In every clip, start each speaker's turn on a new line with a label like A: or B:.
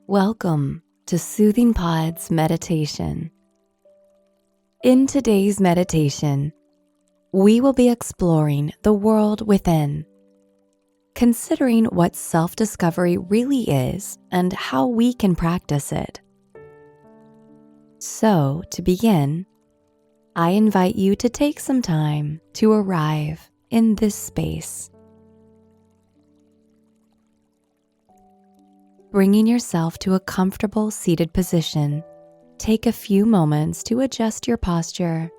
A: Welcome to Soothing Pod's meditation. In today's meditation, we will be exploring the world within, considering what self-discovery really is and how we can practice it. So, to begin, I invite you to take some time to arrive in this space. Bringing yourself to a comfortable seated position, take a few moments to adjust your posture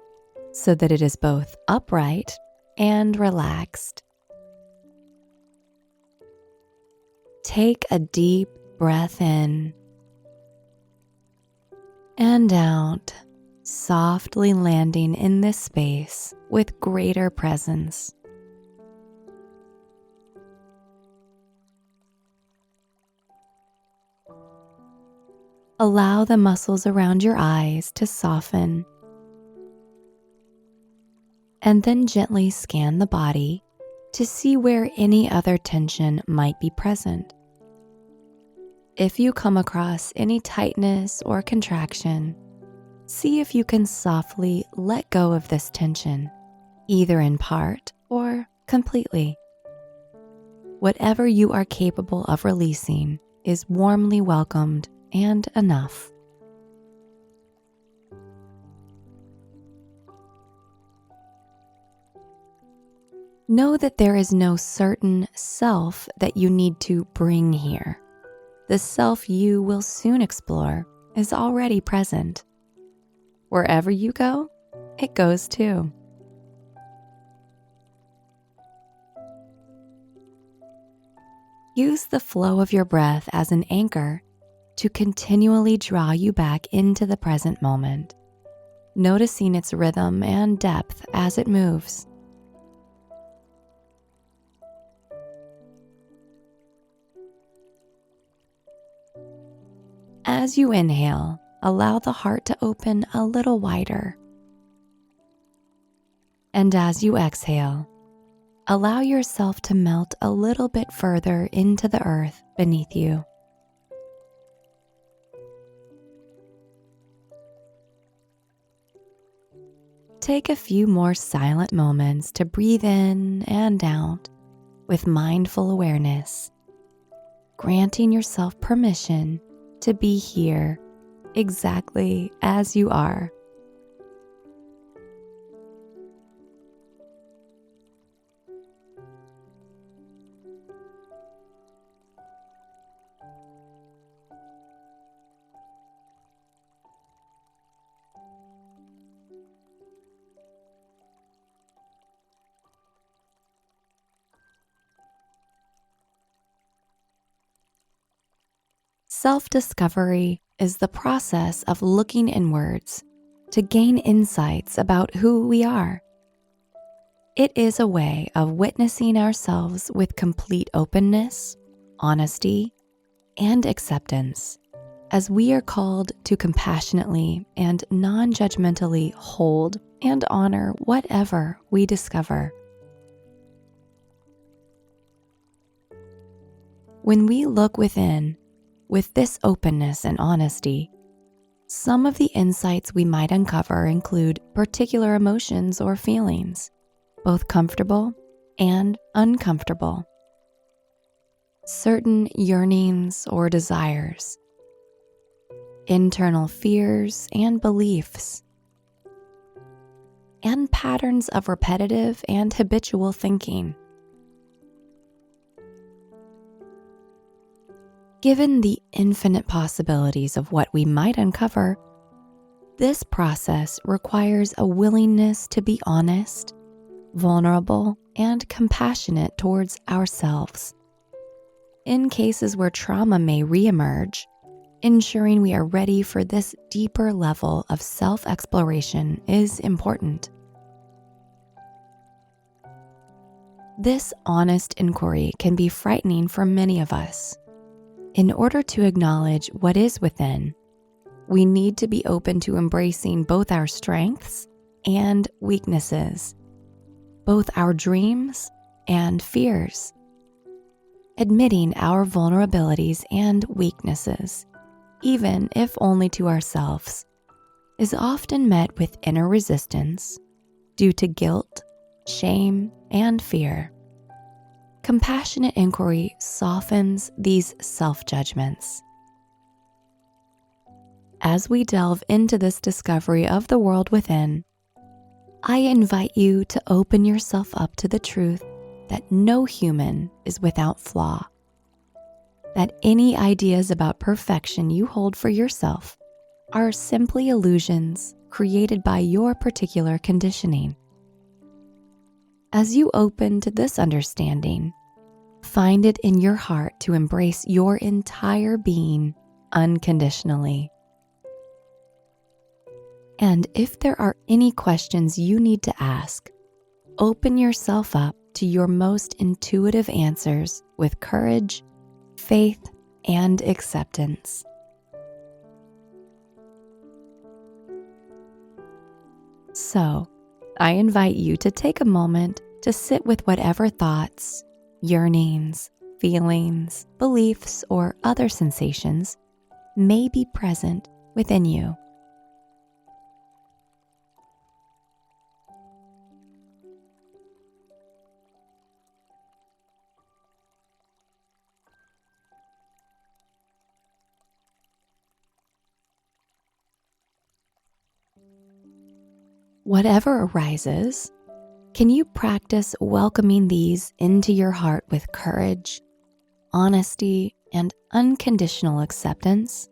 A: so that it is both upright and relaxed. Take a deep breath in and out, softly landing in this space with greater presence. Allow the muscles around your eyes to soften, and then gently scan the body to see where any other tension might be present. If you come across any tightness or contraction, see if you can softly let go of this tension, either in part or completely. Whatever you are capable of releasing is warmly welcomed and enough. Know that there is no certain self that you need to bring here. The self you will soon explore is already present. Wherever you go, it goes too. Use the flow of your breath as an anchor to continually draw you back into the present moment, noticing its rhythm and depth as it moves. As you inhale, allow the heart to open a little wider. And as you exhale, allow yourself to melt a little bit further into the earth beneath you. Take a few more silent moments to breathe in and out with mindful awareness, granting yourself permission to be here exactly as you are. Self-discovery is the process of looking inwards to gain insights about who we are. It is a way of witnessing ourselves with complete openness, honesty, and acceptance, as we are called to compassionately and non-judgmentally hold and honor whatever we discover. When we look within, with this openness and honesty, some of the insights we might uncover include particular emotions or feelings, both comfortable and uncomfortable, certain yearnings or desires, internal fears and beliefs, and patterns of repetitive and habitual thinking. Given the infinite possibilities of what we might uncover, this process requires a willingness to be honest, vulnerable, and compassionate towards ourselves. In cases where trauma may reemerge, ensuring we are ready for this deeper level of self-exploration is important. This honest inquiry can be frightening for many of us. In order to acknowledge what is within, we need to be open to embracing both our strengths and weaknesses, both our dreams and fears. admitting our vulnerabilities and weaknesses, even if only to ourselves, is often met with inner resistance due to guilt, shame, and fear. Compassionate inquiry softens these self-judgments. As we delve into this discovery of the world within, I invite you to open yourself up to the truth that no human is without flaw, that any ideas about perfection you hold for yourself are simply illusions created by your particular conditioning. As you open to this understanding, find it in your heart to embrace your entire being unconditionally. And if there are any questions you need to ask, open yourself up to your most intuitive answers with courage, faith, and acceptance. So, I invite you to take a moment to sit with whatever thoughts, yearnings, feelings, beliefs, or other sensations may be present within you. Whatever arises, can you practice welcoming these into your heart with courage, honesty, and unconditional acceptance?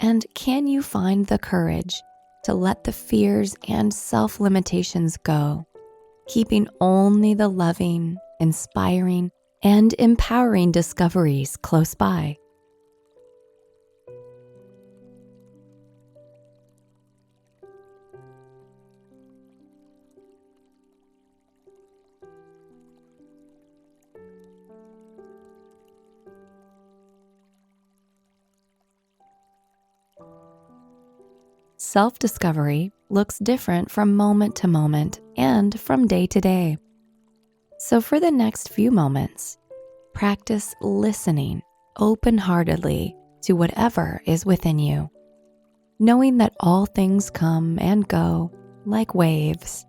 A: And can you find the courage to let the fears and self-limitations go, keeping only the loving, inspiring, and empowering discoveries close by? Self-discovery looks different from moment to moment and from day to day. So for the next few moments, practice listening open-heartedly to whatever is within you, knowing that all things come and go like waves.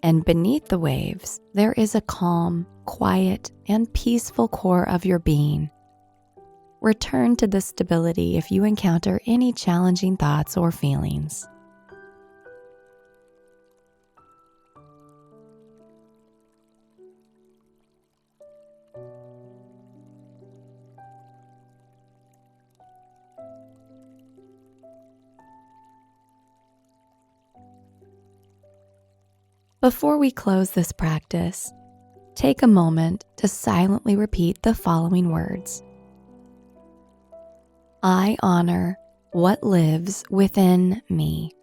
A: And beneath the waves, there is a calm, quiet, and peaceful core of your being. Return to this stability if you encounter any challenging thoughts or feelings. Before we close this practice, take a moment to silently repeat the following words. I honor what lives within me.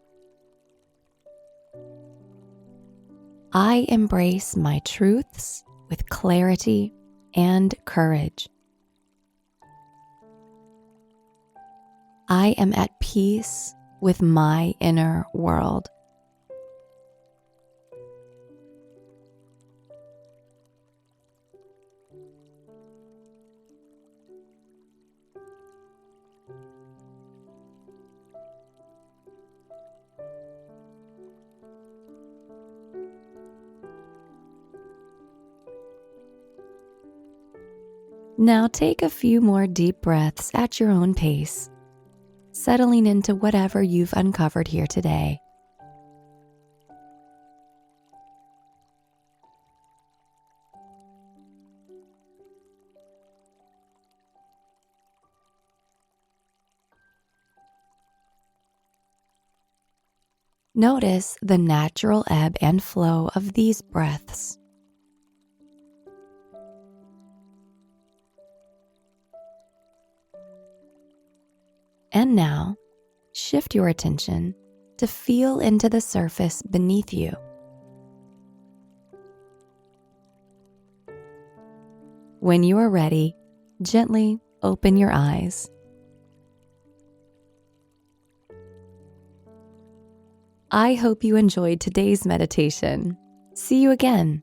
A: I embrace my truths with clarity and courage. I am at peace with my inner world. Now take a few more deep breaths at your own pace, settling into whatever you've uncovered here today. Notice the natural ebb and flow of these breaths. And now, shift your attention to feel into the surface beneath you. When you are ready, gently open your eyes. I hope you enjoyed today's meditation. See you again.